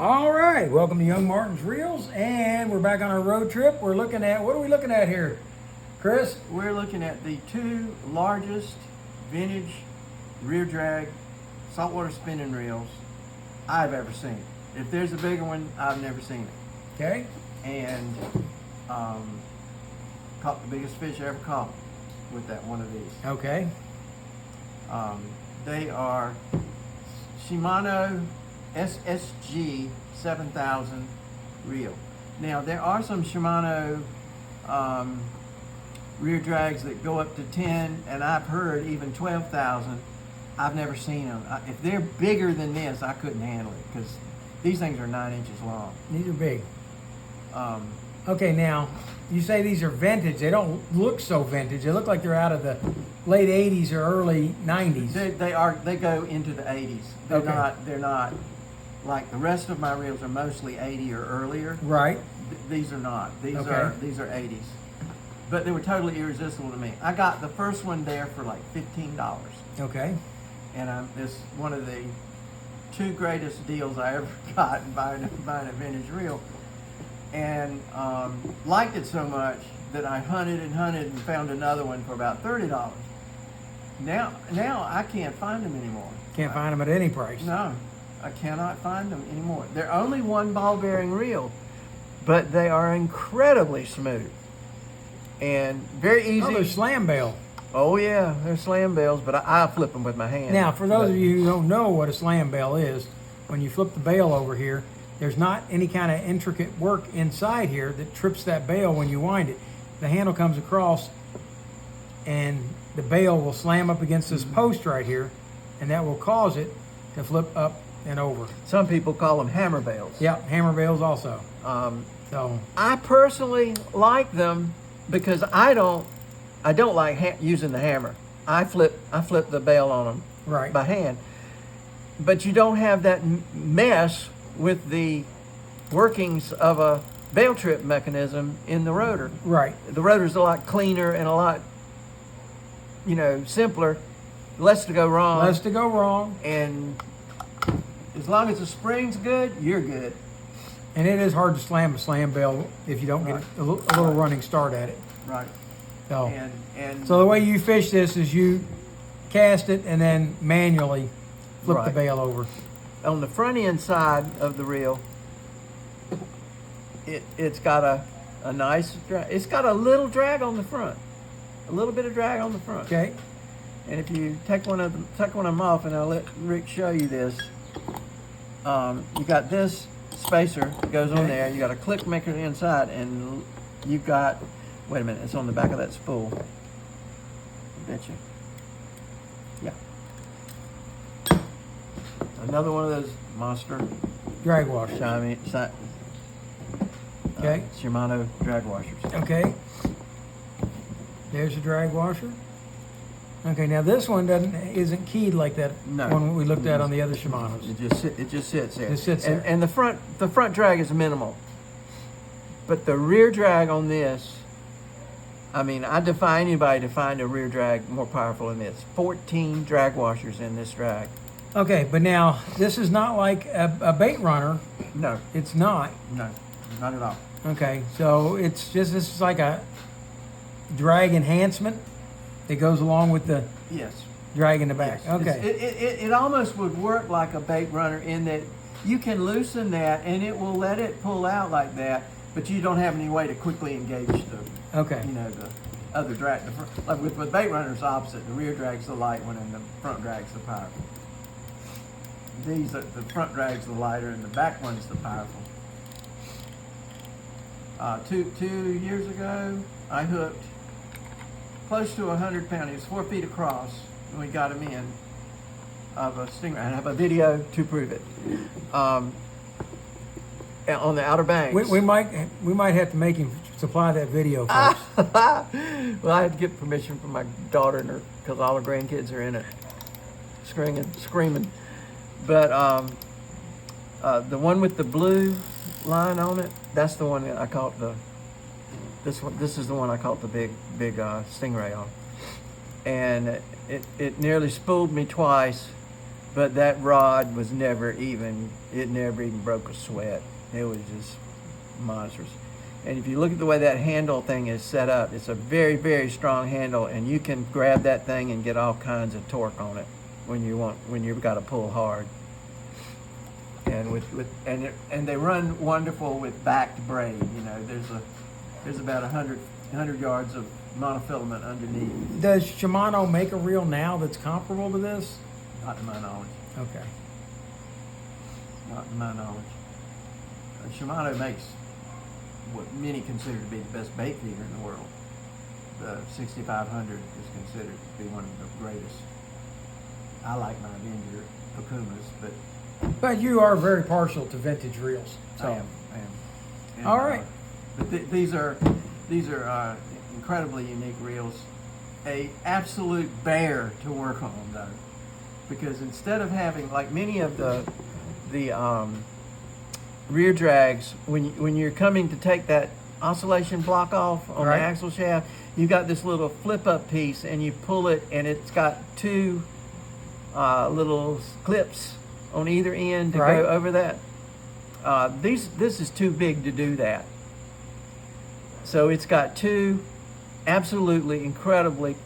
All right, welcome to Young Martin's Reels, and we're back on our road trip. We're looking at, what are we looking at here, Chris? We're looking at the two largest vintage rear drag saltwater spinning reels I've ever seen. If there's a bigger one, I've never seen it. Okay. And caught the biggest fish I ever caught with that one of these. Okay. They are Shimano SSG7000 reel. Now there are some Shimano rear drags that go up to 10, and I've heard even 12,000. I've never seen them. If they're bigger than this, I couldn't handle it because these things are 9 inches long. These are big. Okay, now you say these are vintage. They don't look so vintage. They look like they're out of the late 80s or early 90s. They go into the 80s. They're not like the rest of my reels are mostly 80 or earlier. Right. These are not. These Okay. are 80s. But they were totally irresistible to me. I got the first one there for like $15. Okay. And it's one of the two greatest deals I ever got in buying a vintage reel. And liked it so much that I hunted and found another one for about $30. Now I can't find them anymore. Can't find them at any price. No, I cannot find them anymore. They're only one ball bearing reel, but they are incredibly smooth and very easy. Oh, they're slam bail. Oh yeah, they're slam bails, but I flip them with my hand. Now, for those of you who don't know what a slam bail is, when you flip the bail over here, there's not any kind of intricate work inside here that trips that bail when you wind it. The handle comes across and the bail will slam up against this post right here, and that will cause it to flip up and over. Some people call them hammer bails. Yep, hammer bails also. So I personally like them because I don't like using the hammer. I flip the bail on them right by hand. But you don't have that mess with the workings of a bail trip mechanism in the rotor. Right. The rotor's a lot cleaner and a lot, simpler, less to go wrong. Less to go wrong. And as long as the spring's good, you're good. And it is hard to slam a slam bail if you don't get a little running start at it. Right. So, and so the way you fish this is you cast it and then manually flip the bail over. On the front end side of the reel, it's got a nice drag. It's got a little drag on the front, a little bit of drag on the front. Okay. And if you take one of them off, and I'll let Rick show you this. You got this spacer that goes on there. You got a click maker inside, and you've got. Wait a minute, it's on the back of that spool. Betcha. Yeah. Another one of those monster Drag washer. Okay. Shimano drag washers. Okay. There's a drag washer. Okay, now this one isn't keyed like that one we looked at on the other Shimanos. It just sits there. It sits there. And the front drag is minimal. But the rear drag on this, I defy anybody to find a rear drag more powerful than this. 14 drag washers in this drag. Okay, but now this is not like a bait runner. No. It's not. No, not at all. Okay, so this is like a drag enhancement that goes along with the drag in the back. Yes. Okay. It almost would work like a bait runner in that you can loosen that and it will let it pull out like that, but you don't have any way to quickly engage the the other drag. Like with bait runners, opposite. The rear drag's the light one and the front drag's the powerful. The front drag's the lighter and the back one's the powerful. 2 years ago, I hooked close to 100 pounds. He was 4 feet across, and we got him in of a stingray. I have a video to prove it. On the Outer Banks. We might have to make him supply that video first. Well, I had to get permission from my daughter and because all her grandkids are in it, screaming. But the one with the blue line on it, that's the one that I caught this is the one I caught the big stingray on. And it nearly spooled me twice But that rod was never even broke a sweat. It was just monstrous. And if you look at the way that handle thing is set up, it's a very, very strong handle, and you can grab that thing and get all kinds of torque on it when you've got to pull hard. And and they run wonderful with backed braid. You know, there's about 100 yards of monofilament underneath. Does Shimano make a reel now that's comparable to this? Not to my knowledge. Okay. Not to my knowledge. Shimano makes what many consider to be the best bait feeder in the world. The 6500 is considered to be one of the greatest. I like my Avenger Okumas, but you are very partial to vintage reels. So. I am. And, all right. But these are incredibly unique reels. A absolute bear to work on, though, because instead of having, like many of the rear drags, when you're coming to take that oscillation block off on the axle shaft, you've got this little flip up piece, and you pull it, and it's got two little clips on either end to go over that. This is too big to do that. So it's got two absolutely incredibly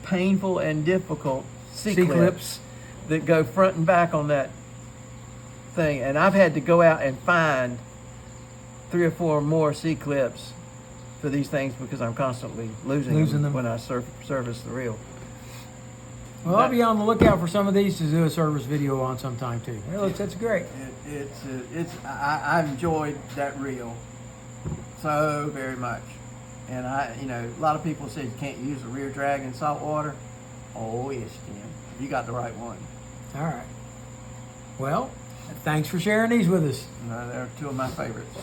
painful and difficult C-clips that go front and back on that thing. And I've had to go out and find 3 or 4 more C-clips for these things because I'm constantly losing them when I service the reel. Well, I'll be on the lookout for some of these to do a service video on sometime too. Well, that's great. I enjoyed that reel so very much, and a lot of people say you can't use a rear drag in saltwater. Oh yes, you can. You got the right one. All right. Well, thanks for sharing these with us. They're 2 of my favorites.